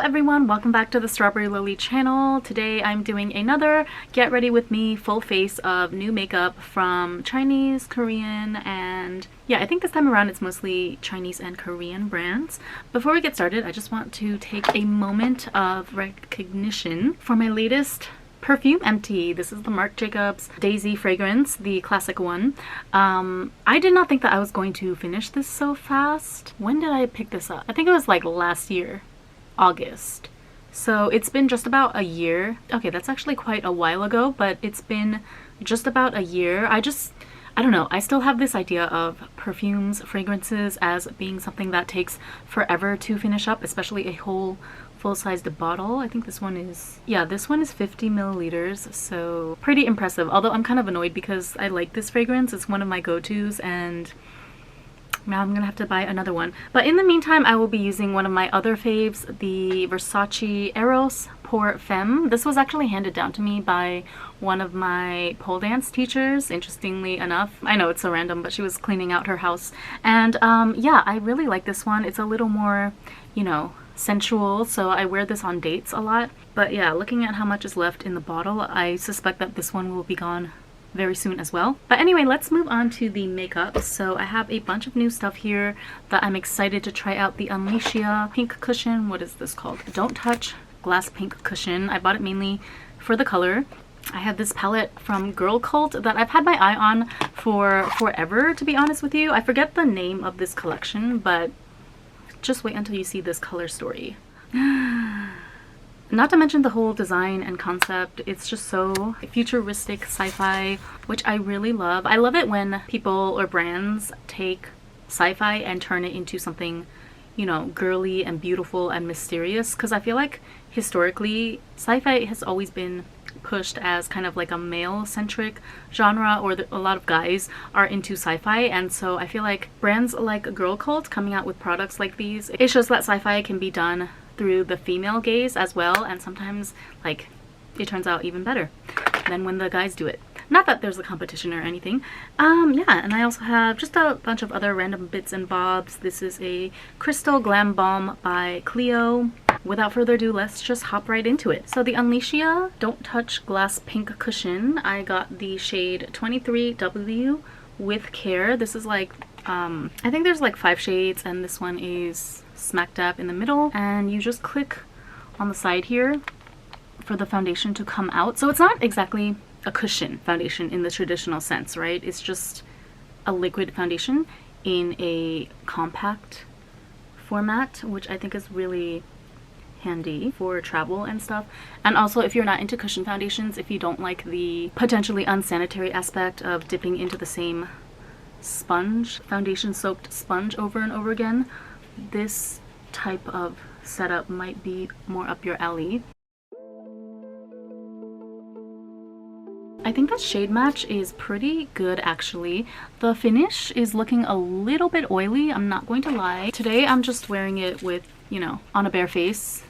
everyone, welcome back to the Strawberry Lily channel. Today I'm doing another get ready with me full face of new makeup from Chinese, Korean, and yeah, I think this time around it's mostly Chinese and Korean brands. Before we get started, I just want to take a moment of recognition for my latest perfume empty. This is the Marc Jacobs Daisy fragrance, the classic one. I did not think that I was going to finish this so fast. When did I pick this up? I think it was like last year, August. So it's been just about a year. Okay, that's actually quite a while ago, but it's been just about a year. I don't know, I still have this idea of perfumes, fragrances as being something that takes forever to finish up, especially a whole full-sized bottle. I think this one is, yeah, this one is 50 milliliters, so pretty impressive. Although I'm kind of annoyed because I like this fragrance. It's one of my go-tos and now I'm gonna have to buy another one. But in the meantime, I will be using one of my other faves, the Versace Eros Pour Femme. This was actually handed down to me by one of my pole dance teachers, interestingly enough. I know it's so random, but she was cleaning out her house. And yeah, I really like this one. It's a little more, you know, sensual, so I wear this on dates a lot. But yeah, looking at how much is left in the bottle, I suspect that this one will be gone very soon as well. But anyway, let's move on to the makeup. So I have a bunch of new stuff here that I'm excited to try out. The Unleashia pink cushion. What is this called? Don't Touch glass pink cushion. I bought it mainly for the color. I have this palette from Girlcult that I've had my eye on for forever, to be honest with you. I forget the name of this collection, but just wait until you see this color story. Not to mention the whole design and concept. It's just so futuristic sci-fi, which I really love. I love it when people or brands take sci-fi and turn it into something, you know, girly and beautiful and mysterious, because I feel like historically sci-fi has always been pushed as kind of like a male-centric genre, or a lot of guys are into sci-fi, and so I feel like brands like Girlcult coming out with products like these, it shows that sci-fi can be done through the female gaze as well, and sometimes like it turns out even better than when the guys do it. Not that there's a competition or anything. Yeah, and I also have just a bunch of other random bits and bobs. This is a Crystal Glam Balm by Clio. Without further ado, let's just hop right into it. So the Unleashia Don't Touch Glass Pink Cushion, I got the shade 23W with Care. This is like, I think there's like 5 shades, and this one is smack dab in the middle, and you just click on the side here for the foundation to come out. So it's not exactly a cushion foundation in the traditional sense, right? It's just a liquid foundation in a compact format, which I think is really handy for travel and stuff. And also, if you're not into cushion foundations, if you don't like the potentially unsanitary aspect of dipping into the same sponge, foundation soaked sponge over and over again, this type of setup might be more up your alley. I think that shade match is pretty good actually. The finish is looking a little bit oily, I'm not going to lie. Today I'm just wearing it with, you know, on a bare face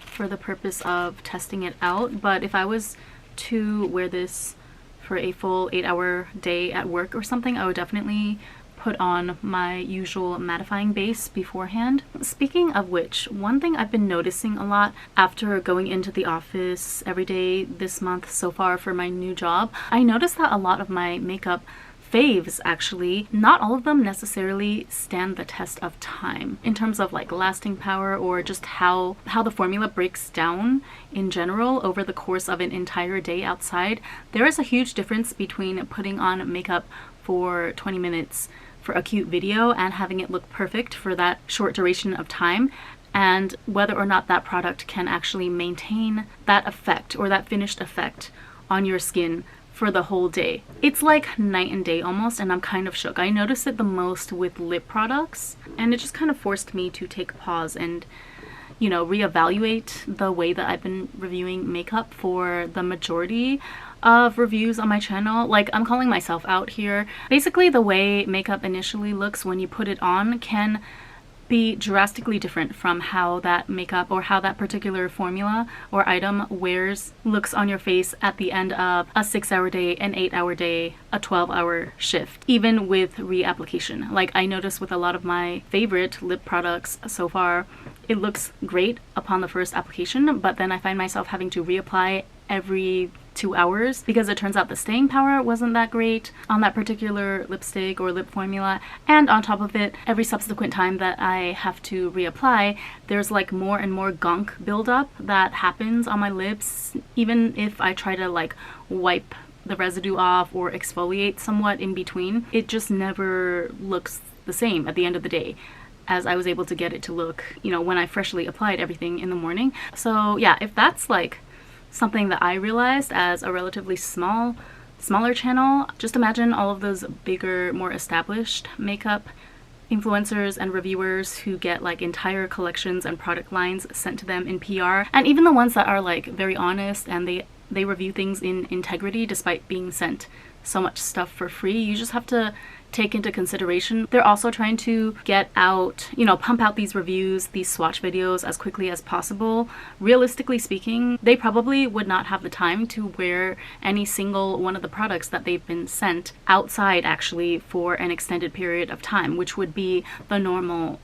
for the purpose of testing it out, but if I was to wear this for a full 8-hour day at work or something, I would definitely put on my usual mattifying base beforehand. Speaking of which, one thing I've been noticing a lot after going into the office every day this month so far for my new job, I noticed that a lot of my makeup faves, actually, not all of them necessarily stand the test of time in terms of like lasting power, or just how the formula breaks down in general over the course of an entire day outside. There is a huge difference between putting on makeup for 20 minutes for a cute video and having it look perfect for that short duration of time, and whether or not that product can actually maintain that effect or that finished effect on your skin for the whole day. It's like night and day almost, and I'm kind of shook. I notice it the most with lip products, and it just kind of forced me to take pause and, you know, reevaluate the way that I've been reviewing makeup for the majority of reviews on my channel. Like, I'm calling myself out here. Basically, the way makeup initially looks when you put it on can be drastically different from how that makeup or how that particular formula or item looks on your face at the end of a 6-hour day, an 8-hour day, a 12-hour shift, even with reapplication. Like, I noticed with a lot of my favorite lip products so far, it looks great upon the first application, but then I find myself having to reapply every 2 hours because it turns out the staying power wasn't that great on that particular lipstick or lip formula. And on top of it, every subsequent time that I have to reapply, there's like more and more gunk buildup that happens on my lips, even if I try to like wipe the residue off or exfoliate somewhat in between. It just never looks the same at the end of the day as I was able to get it to look, you know, when I freshly applied everything in the morning. So yeah, if that's like something that I realized as a relatively smaller channel, just imagine all of those bigger, more established makeup influencers and reviewers who get like entire collections and product lines sent to them in PR, and even the ones that are like very honest and they review things in integrity despite being sent so much stuff for free. You just have to take into consideration they're also trying to get out, you know, pump out these reviews, these swatch videos as quickly as possible. Realistically speaking, they probably would not have the time to wear any single one of the products that they've been sent outside actually for an extended period of time, which would be the normal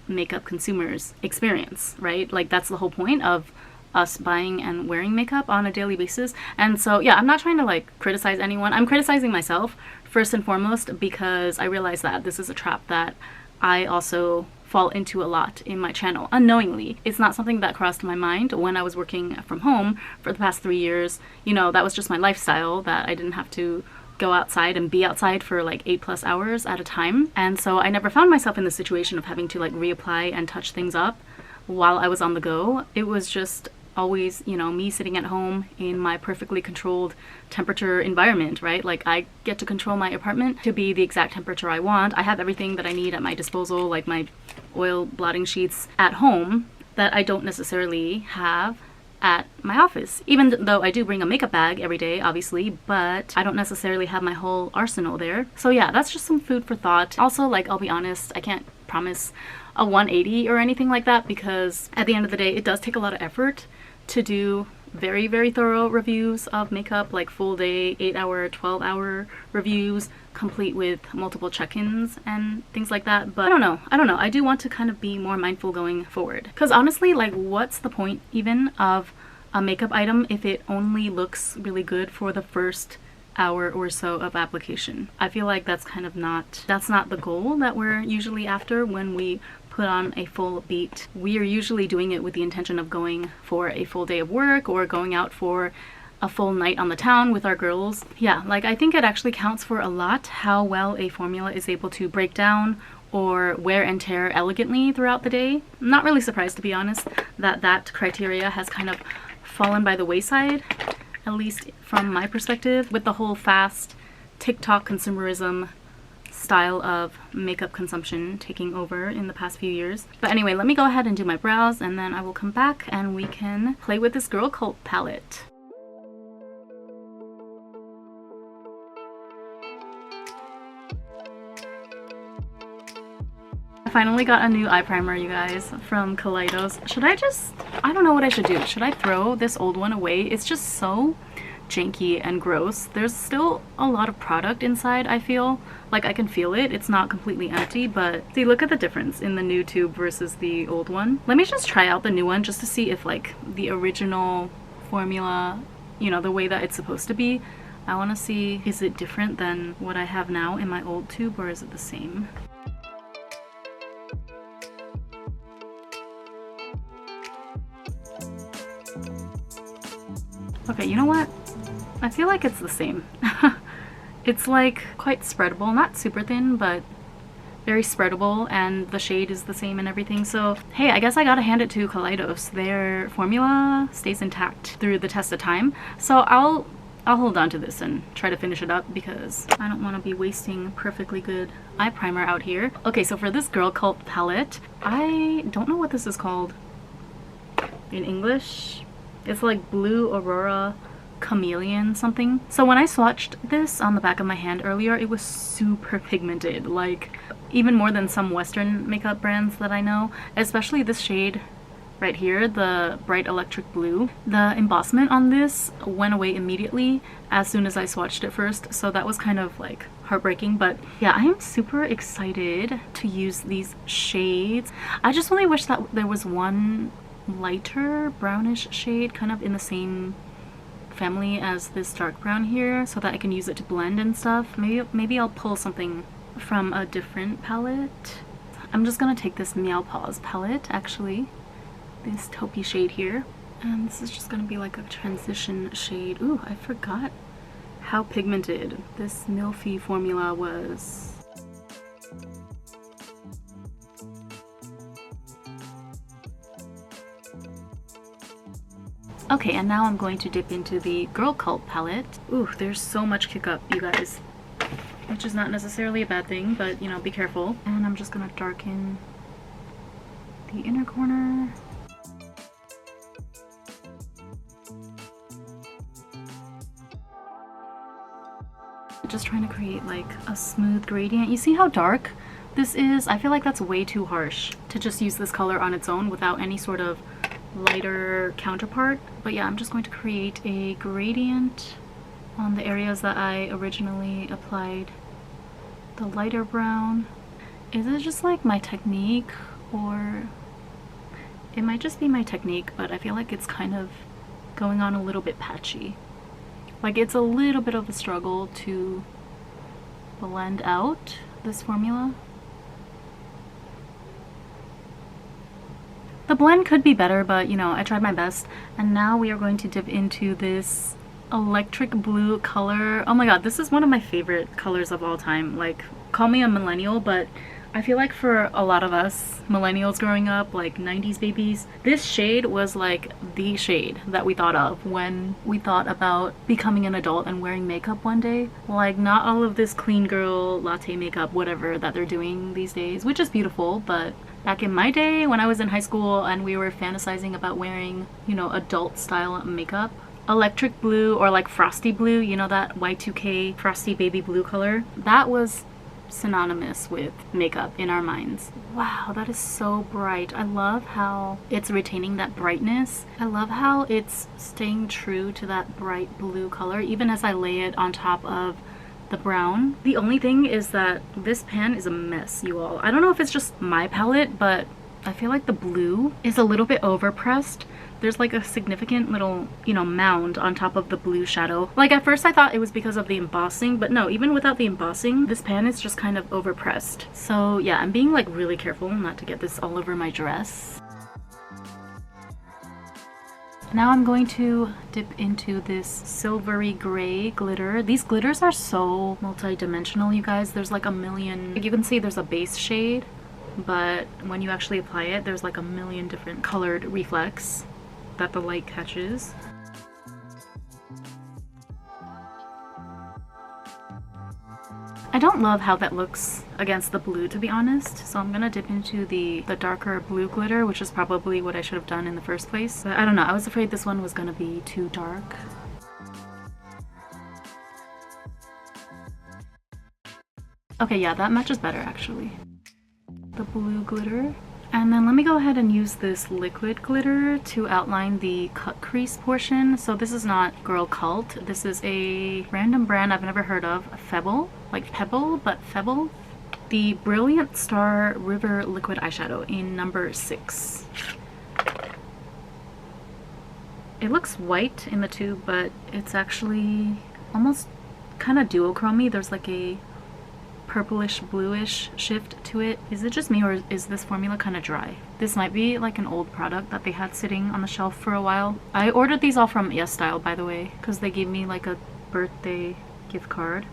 makeup consumer's experience, right? Like that's the whole point of us buying and wearing makeup on a daily basis. And so yeah, I'm not trying to like criticize anyone. I'm criticizing myself first and foremost because I realize that this is a trap that I also fall into a lot in my channel unknowingly. It's not something that crossed my mind when I was working from home for the past 3 years. You know, that was just my lifestyle, that I didn't have to go outside and be outside for like 8+ hours at a time. And so I never found myself in the situation of having to like reapply and touch things up while I was on the go. It was just always, you know, me sitting at home in my perfectly controlled temperature environment, right? Like I get to control my apartment to be the exact temperature I want. I have everything that I need at my disposal, like my oil blotting sheets at home that I don't necessarily have at my office. Even though I do bring a makeup bag every day, obviously, but I don't necessarily have my whole arsenal there. So yeah, that's just some food for thought. Also, like, I'll be honest, I can't promise a 180 or anything like that because at the end of the day, it does take a lot of effort to do very, very thorough reviews of makeup, like full day, 8-hour, 12-hour reviews, complete with multiple check-ins and things like that. But I don't know. I do want to kind of be more mindful going forward. Because honestly, like, what's the point even of a makeup item if it only looks really good for the first hour or so of application? I feel like that's kind of that's not the goal that we're usually after when we put on a full beat. We are usually doing it with the intention of going for a full day of work or going out for a full night on the town with our girls. Yeah, like I think it actually counts for a lot how well a formula is able to break down or wear and tear elegantly throughout the day. I'm not really surprised, to be honest, that that criteria has kind of fallen by the wayside, at least from my perspective, with the whole fast TikTok consumerism style of makeup consumption taking over in the past few years. But anyway, let me go ahead and do my brows and then I will come back and we can play with this Girlcult palette. I finally got a new eye primer, you guys, from Clio. I don't know what I should do. Should I throw this old one away? It's just so janky and gross. There's still a lot of product inside, I feel. Like I can feel it. It's not completely empty, but see, look at the difference in the new tube versus the old one. Let me just try out the new one just to see if like the original formula, you know, the way that it's supposed to be. I want to see, is it different than what I have now in my old tube or is it the same? Okay, you know what? I feel like it's the same. It's like quite spreadable, not super thin, but very spreadable, and the shade is the same and everything. So hey, I guess I gotta hand it to Clio. Their formula stays intact through the test of time. So I'll hold on to this and try to finish it up because I don't want to be wasting perfectly good eye primer out here. Okay, so for this Girlcult palette, I don't know what this is called in English. It's like Blue Aurora Chameleon something. So when I swatched this on the back of my hand earlier, it was super pigmented, like even more than some Western makeup brands that I know, especially this shade right here, the bright electric blue. The embossment on this went away immediately as soon as I swatched it first, so that was kind of like heartbreaking. But yeah, I am super excited to use these shades. I just really wish that there was one lighter brownish shade kind of in the same family as this dark brown here, so that I can use it to blend and stuff. Maybe I'll pull something from a different palette. I'm just gonna take this Meow Paws palette, actually, this taupey shade here, and this is just gonna be like a transition shade. Ooh, I forgot how pigmented this Milfy formula was. Okay, and now I'm going to dip into the Girlcult palette. Ooh, there's so much kick up, you guys, which is not necessarily a bad thing, but you know, be careful. And I'm just gonna darken the inner corner. Just trying to create like a smooth gradient. You see how dark this is? I feel like that's way too harsh to just use this color on its own without any sort of lighter counterpart. But yeah, I'm just going to create a gradient on the areas that I originally applied the lighter brown. Is it just like my technique, or it might just be my technique, but I feel like it's kind of going on a little bit patchy. Like it's a little bit of a struggle to blend out this formula. The blend could be better, but you know, I tried my best. And now we are going to dip into this electric blue color. Oh my god, this is one of my favorite colors of all time. Like, call me a millennial, but I feel like for a lot of us millennials growing up, like 90s babies, this shade was like the shade that we thought of when we thought about becoming an adult and wearing makeup one day. Like, not all of this clean girl latte makeup, whatever that they're doing these days, which is beautiful, but back in my day when I was in high school and we were fantasizing about wearing, you know, adult style makeup, electric blue or like frosty blue, you know, that Y2K frosty baby blue color, that was synonymous with makeup in our minds. Wow, that is so bright. I love how it's retaining that brightness. I love how it's staying true to that bright blue color even as I lay it on top of the brown. The only thing is that this pan is a mess, you all. I don't know if it's just my palette, but I feel like the blue is a little bit overpressed. There's like a significant little, you know, mound on top of the blue shadow. Like at first I thought it was because of the embossing, but no, even without the embossing, this pan is just kind of overpressed. So yeah, I'm being like really careful not to get this all over my dress. Now I'm going to dip into this silvery gray glitter. These glitters are so multi-dimensional, you guys. There's like a million, like you can see there's a base shade, but when you actually apply it, there's like a million different colored reflex that the light catches. I don't love how that looks against the blue, to be honest, so I'm gonna dip into the darker blue glitter, which is probably what I should have done in the first place. But I don't know, I was afraid this one was gonna be too dark. Okay, yeah, that matches better actually. The blue glitter. And then let me go ahead and use this liquid glitter to outline the cut crease portion. So this is not Girlcult. This is a random brand I've never heard of. Febble, like Pebble, but Febble. The Brilliant Star River Liquid Eyeshadow in number 6. It looks white in the tube, but it's actually almost kind of duochrome-y. There's like a purplish bluish shift to it. Is it just me, or is this formula kind of dry? This might be like an old product that they had sitting on the shelf for a while. I ordered these all from Yes Style, by the way, because they gave me like a birthday gift card.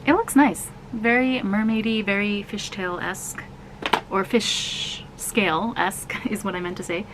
It looks nice. Very mermaidy, very fishtail-esque, or fish scale-esque is what I meant to say.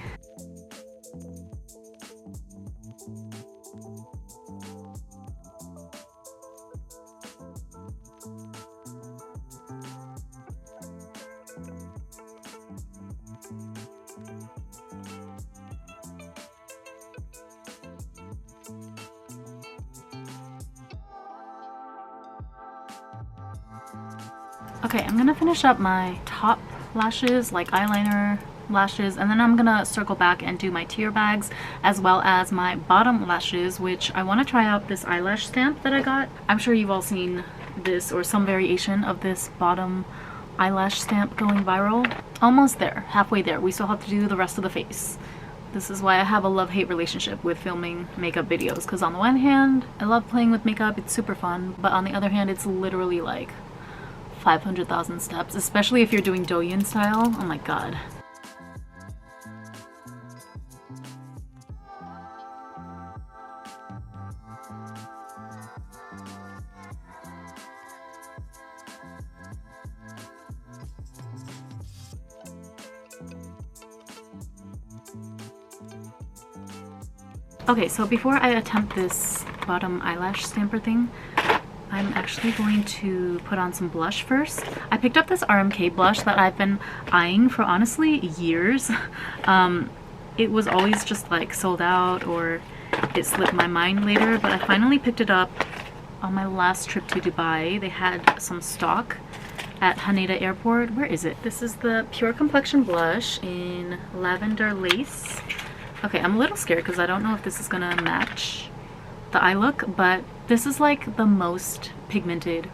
Okay, I'm gonna finish up my top lashes, like eyeliner lashes, and then I'm gonna circle back and do my tear bags as well as my bottom lashes, which I want to try out this eyelash stamp that I got. I'm sure you've all seen this or some variation of this bottom eyelash stamp going viral. Almost there, halfway there. We still have to do the rest of the face. This is why I have a love-hate relationship with filming makeup videos, because on the one hand I love playing with makeup, it's super fun, but on the other hand it's literally like 500,000 steps, especially if you're doing Douyin style. Oh my god. Okay, so before I attempt this bottom eyelash stamper thing, I'm actually going to put on some blush first. I picked up this RMK blush that I've been eyeing for honestly years. It was always just like sold out or it slipped my mind later, but I finally picked it up on my last trip to Dubai. They had some stock at Haneda Airport. Where is it? This is the Pure Complexion blush in Lavender Lace. Okay, I'm a little scared because I don't know if this is gonna match the eye look, but this is like the most pigmented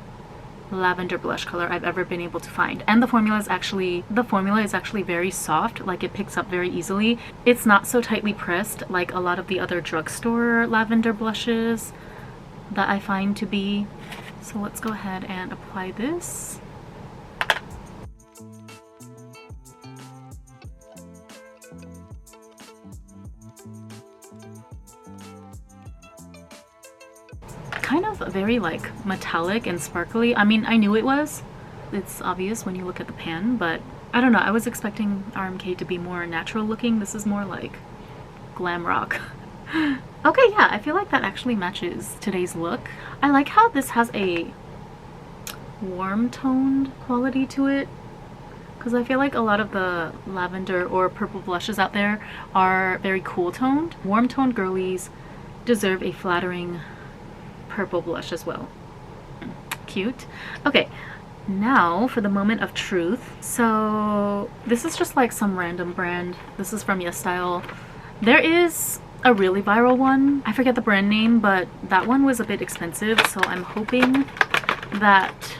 lavender blush color I've ever been able to find. And the formula is actually very soft, like it picks up very easily. It's not so tightly pressed like a lot of the other drugstore lavender blushes that I find to be. So let's go ahead and apply this. Kind of very like metallic and sparkly. I mean, I knew it was. It's obvious when you look at the pan, but I don't know. I was expecting RMK to be more natural looking. This is more like glam rock. Okay, yeah, I feel like that actually matches today's look. I like how this has a warm toned quality to it, because I feel like a lot of the lavender or purple blushes out there are very cool toned. Warm toned girlies deserve a flattering purple blush as well. Cute. Okay, now for the moment of truth. So this is just like some random brand. This is from YesStyle. There is a really viral one. I forget the brand name, but that one was a bit expensive, so I'm hoping that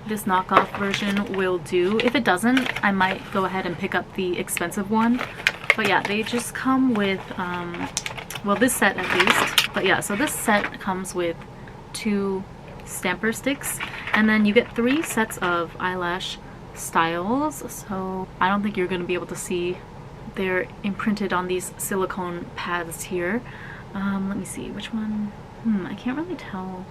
this knockoff version will do. If it doesn't, I might go ahead and pick up the expensive one. But yeah, they just come with well, this set at least. But yeah, so this set comes with 2 stamper sticks, and then you get 3 sets of eyelash styles. So I don't think you're going to be able to see. They're imprinted on these silicone pads here. Let me see which one. I can't really tell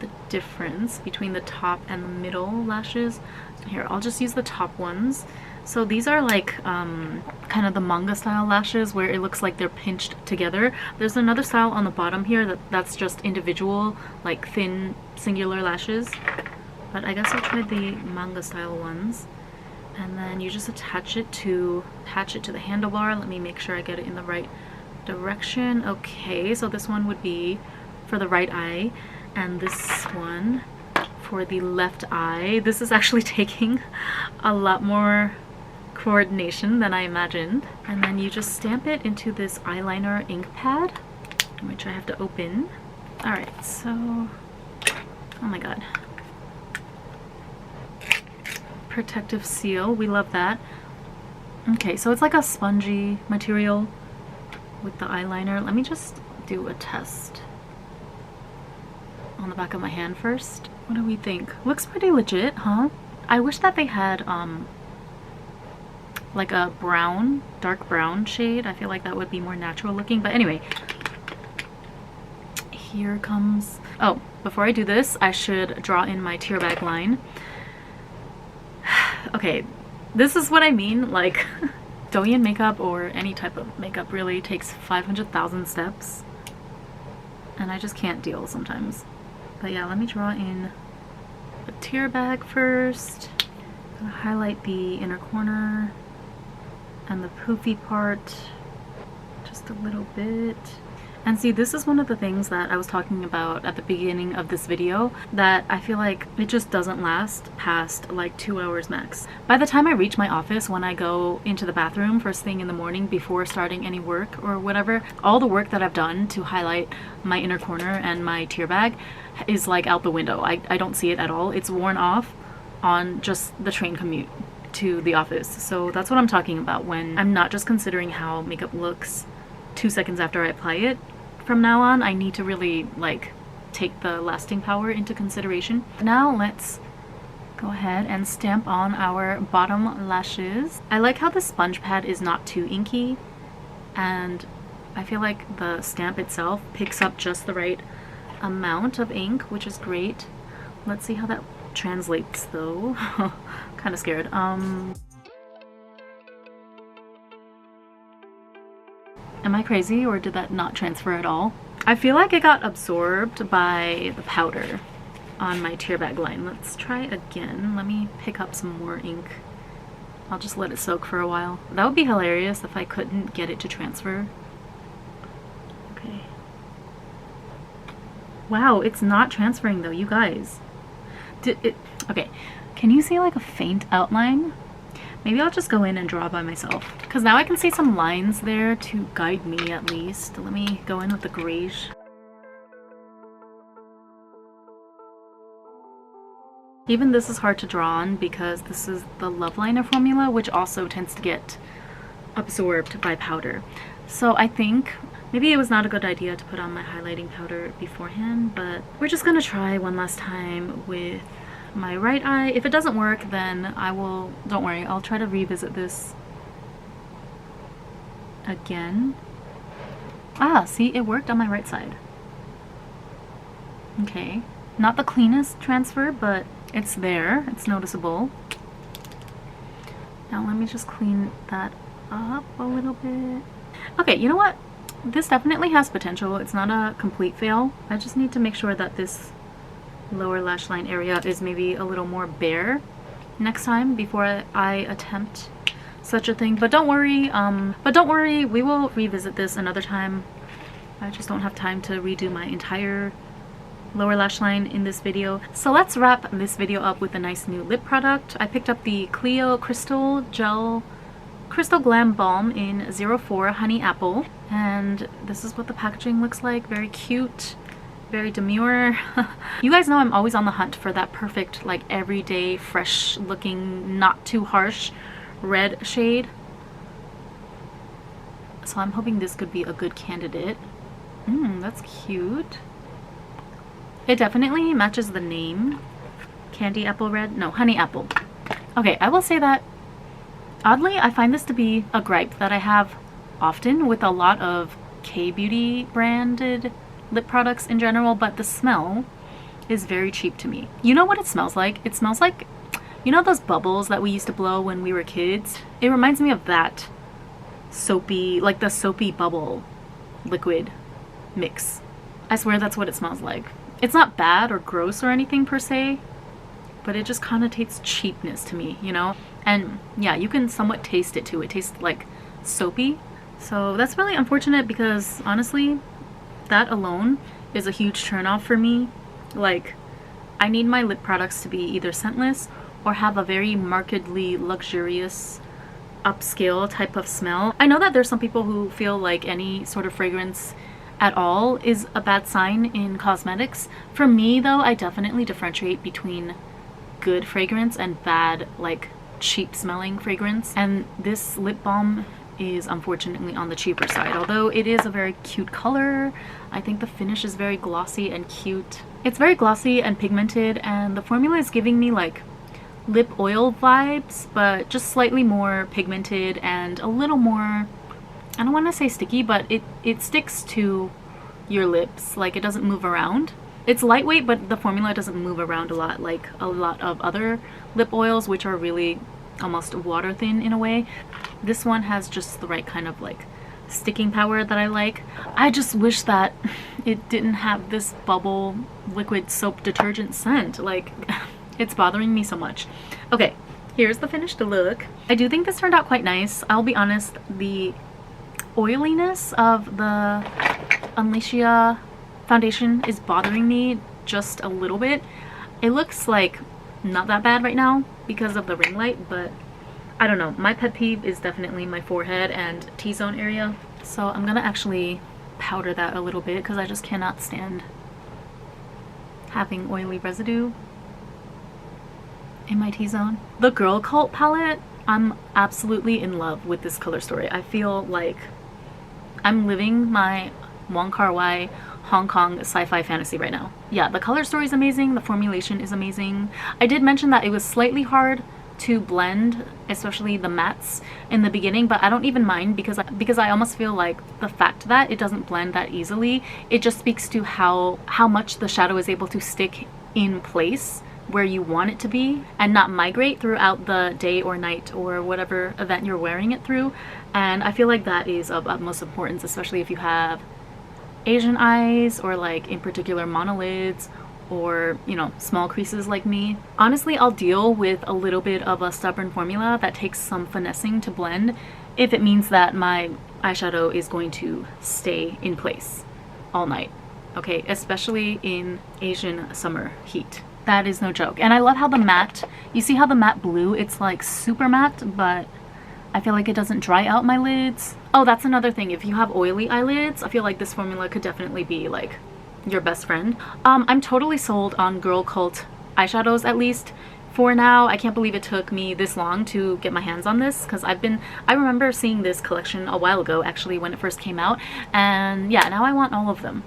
the difference between the top and the middle lashes. Here, I'll just use the top ones. So these are like kind of the manga style lashes where it looks like they're pinched together. There's another style on the bottom here that's just individual, like thin singular lashes. But I guess I'll try the manga style ones. And then you just attach it to the handlebar. Let me make sure I get it in the right direction. Okay, so this one would be for the right eye, and this one for the left eye. This is actually taking a lot more coordination than I imagined. And then you just stamp it into this eyeliner ink pad, which I have to open. Alright, so oh my god. Protective seal, we love that. Okay, so it's like a spongy material with the eyeliner. Let me just do a test on the back of my hand first. What do we think? Looks pretty legit, huh? I wish that they had like a brown, dark brown shade. I feel like that would be more natural looking. But anyway, here comes... Oh, before I do this, I should draw in my tear bag line. Okay, this is what I mean, like Douyin makeup or any type of makeup really takes 500,000 steps, and I just can't deal sometimes. But yeah, let me draw in the tear bag first. I'm gonna highlight the inner corner and the poofy part just a little bit. And see, this is one of the things that I was talking about at the beginning of this video, that I feel like it just doesn't last past like 2 hours max. By the time I reach my office, when I go into the bathroom first thing in the morning before starting any work or whatever, all the work that I've done to highlight my inner corner and my tear bag is like out the window. I don't see it at all. It's worn off on just the train commute to the office. So that's what I'm talking about when I'm not just considering how makeup looks 2 seconds after I apply it. From now on, I need to really like take the lasting power into consideration. Now let's go ahead and stamp on our bottom lashes. I like how the sponge pad is not too inky, and I feel like the stamp itself picks up just the right amount of ink, which is great. Let's see how that translates though. Kind of scared. Am I crazy, or did that not transfer at all? I feel like it got absorbed by the powder on my tear bag line. Let's try again. Let me pick up some more ink. I'll just let it soak for a while. That would be hilarious if I couldn't get it to transfer. Okay. Wow, it's not transferring though, you guys. Okay, can you see like a faint outline? Maybe I'll just go in and draw by myself, because now I can see some lines there to guide me at least. Let me go in with the grayish. Even this is hard to draw on because this is the Love Liner formula, which also tends to get absorbed by powder. So I think maybe it was not a good idea to put on my highlighting powder beforehand, but we're just gonna try one last time with my right eye. If it doesn't work, then I will, don't worry, I'll try to revisit this again. Ah, see, it worked on my right side. Okay, not the cleanest transfer, but it's there, it's noticeable. Now let me just clean that up a little bit. Okay, you know what? This definitely has potential. It's not a complete fail. I just need to make sure that this lower lash line area is maybe a little more bare next time before I attempt such a thing. But don't worry, we will revisit this another time. I just don't have time to redo my entire lower lash line in this video. So let's wrap this video up with a nice new lip product. I picked up the Clio Crystal Glam Balm in 04 Honey Apple, and this is what the packaging looks like. Very cute, very demure. You guys know I'm always on the hunt for that perfect, like, everyday, fresh looking, not too harsh red shade. So I'm hoping this could be a good candidate. That's cute. It definitely matches the name. Candy apple red? No, honey apple. Okay, I will say that oddly, I find this to be a gripe that I have often with a lot of Kbeauty branded lip products in general, but the smell is very cheap to me. You know what it smells like? It smells like, you know those bubbles that we used to blow when we were kids? It reminds me of that soapy, like the soapy bubble liquid mix. I swear that's what it smells like. It's not bad or gross or anything per se, but it just connotates cheapness to me, you know? And yeah, you can somewhat taste it too. It tastes like soapy. So that's really unfortunate because honestly, that alone is a huge turnoff for me. Like, I need my lip products to be either scentless or have a very markedly luxurious, upscale type of smell. I know that there's some people who feel like any sort of fragrance at all is a bad sign in cosmetics. For me though, I definitely differentiate between good fragrance and bad, like, cheap smelling fragrance, and this lip balm is unfortunately on the cheaper side. Although it is a very cute color, I think the finish is very glossy and cute. It's very glossy and pigmented, and the formula is giving me like lip oil vibes, but just slightly more pigmented and a little more, I don't want to say sticky, but it sticks to your lips. Like, it doesn't move around. It's lightweight, but the formula doesn't move around a lot like a lot of other lip oils, which are really almost water thin in a way. This one has just the right kind of like sticking power that I like. I just wish that it didn't have this bubble liquid soap detergent scent. Like, it's bothering me so much. Okay, here's the finished look. I do think this turned out quite nice. I'll be honest, the oiliness of the Unleashia foundation is bothering me just a little bit. It looks like not that bad right now because of the ring light, but I don't know. My pet peeve is definitely my forehead and T-zone area. So I'm gonna actually powder that a little bit because I just cannot stand having oily residue in my T-zone. The Girlcult palette, I'm absolutely in love with this color story. I feel like I'm living my Wong Kar-wai Hong Kong sci-fi fantasy right now. Yeah, the color story is amazing, the formulation is amazing. I did mention that it was slightly hard to blend, especially the mattes in the beginning, but I don't even mind because I almost feel like the fact that it doesn't blend that easily, it just speaks to how much the shadow is able to stick in place where you want it to be and not migrate throughout the day or night or whatever event you're wearing it through. And I feel like that is of utmost importance, especially if you have Asian eyes or like in particular monolids or, you know, small creases like me. Honestly, I'll deal with a little bit of a stubborn formula that takes some finessing to blend if it means that my eyeshadow is going to stay in place all night, okay? Especially in Asian summer heat. That is no joke. And I love how the matte, you see how the matte blue, it's like super matte, but I feel like it doesn't dry out my lids. Oh, that's another thing. If you have oily eyelids, I feel like this formula could definitely be like your best friend. I'm totally sold on Girlcult eyeshadows, at least for now. I can't believe it took me this long to get my hands on this because I remember seeing this collection a while ago actually when it first came out, and yeah, now I want all of them.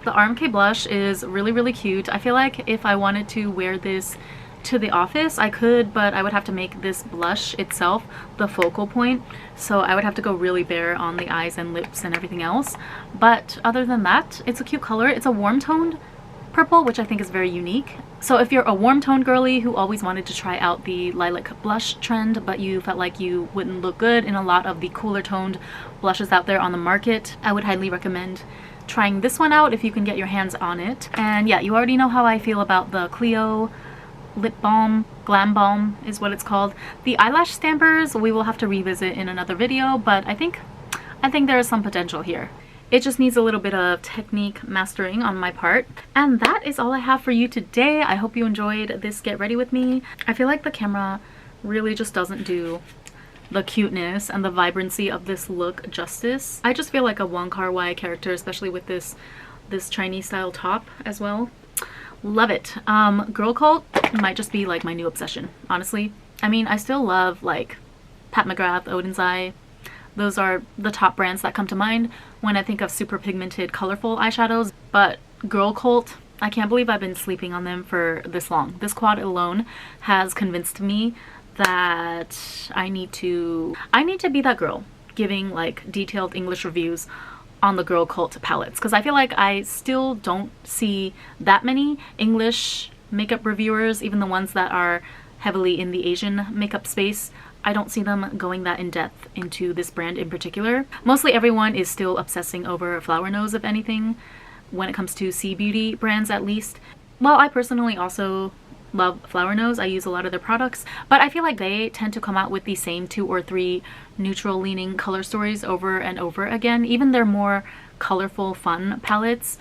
The RMK blush is really, really cute. I feel like if I wanted to wear this to the office, I could, but I would have to make this blush itself the focal point, so I would have to go really bare on the eyes and lips and everything else. But other than that, it's a cute color. It's a warm toned purple, which I think is very unique. So if you're a warm toned girly who always wanted to try out the lilac blush trend but you felt like you wouldn't look good in a lot of the cooler toned blushes out there on the market, I would highly recommend trying this one out if you can get your hands on it. And yeah, you already know how I feel about the Clio lip balm, glam balm is what it's called. The eyelash stampers we will have to revisit in another video, but I think there is some potential here. It just needs a little bit of technique mastering on my part. And that is all I have for you today. I hope you enjoyed this get ready with me. I feel like the camera really just doesn't do the cuteness and the vibrancy of this look justice. I just feel like a Wong Kar-wai character, especially with this Chinese style top as well. Love it. Girlcult might just be like my new obsession, honestly. I mean, I still love like Pat McGrath, Odin's Eye. Those are the top brands that come to mind when I think of super pigmented, colorful eyeshadows. But Girlcult, I can't believe I've been sleeping on them for this long. This quad alone has convinced me that I need to be that girl giving like detailed English reviews on the Girlcult palettes, because I feel like I still don't see that many English makeup reviewers, even the ones that are heavily in the Asian makeup space. I don't see them going that in depth into this brand in particular. Mostly everyone is still obsessing over Flower Nose, if anything, when it comes to Cbeauty brands at least. Well, I personally also love Flower Nose. I use a lot of their products, but I feel like they tend to come out with the same 2 or 3 neutral leaning color stories over and over again. Even their more colorful, fun palettes,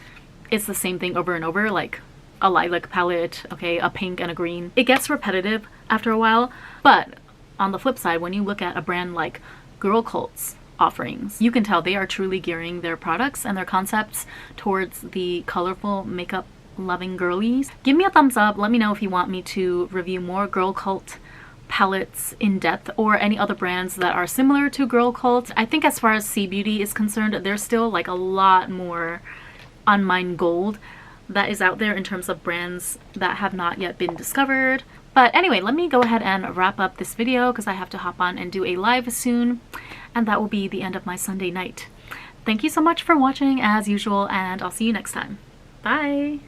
it's the same thing over and over, like a lilac palette, okay, a pink and a green. It gets repetitive after a while, but on the flip side, when you look at a brand like Girlcult's offerings, you can tell they are truly gearing their products and their concepts towards the colorful makeup loving girlies. Give me a thumbs up. Let me know if you want me to review more Girlcult palettes in depth or any other brands that are similar to Girlcult. I think as far as Cbeauty is concerned, there's still like a lot more unmined gold that is out there in terms of brands that have not yet been discovered. But anyway, let me go ahead and wrap up this video because I have to hop on and do a live soon, and that will be the end of my Sunday night. Thank you so much for watching as usual, and I'll see you next time. Bye!